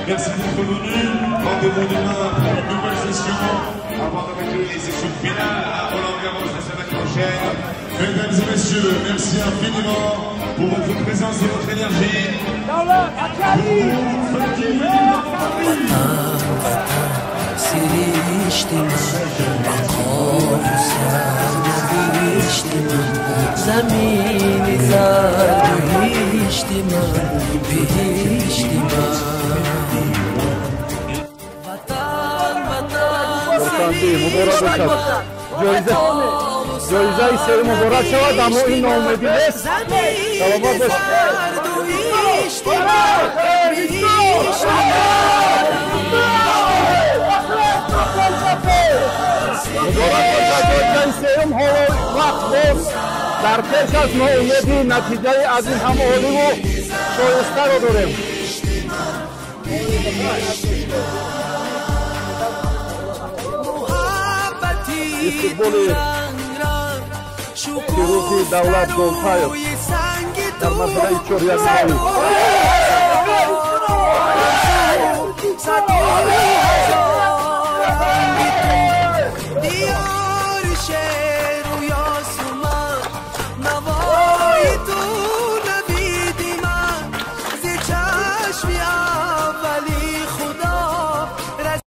Merci d'être venu. Rendez-vous demain pour une nouvelle session. Avant d'arriver les sessions finales à Roland-Garros la semaine prochaine. Mesdames et messieurs, merci infiniment pour votre présence et votre énergie. جایزه سری مبارک شود اما این ناامیدی نیست. سلامت باشید. جایزه سرم حالا وقت باز در پیش از ناامیدی نتیجه از این همه عالی و شایسته رو داریم. استقبال پیروزی دولت گلپایف در مسئله چوریت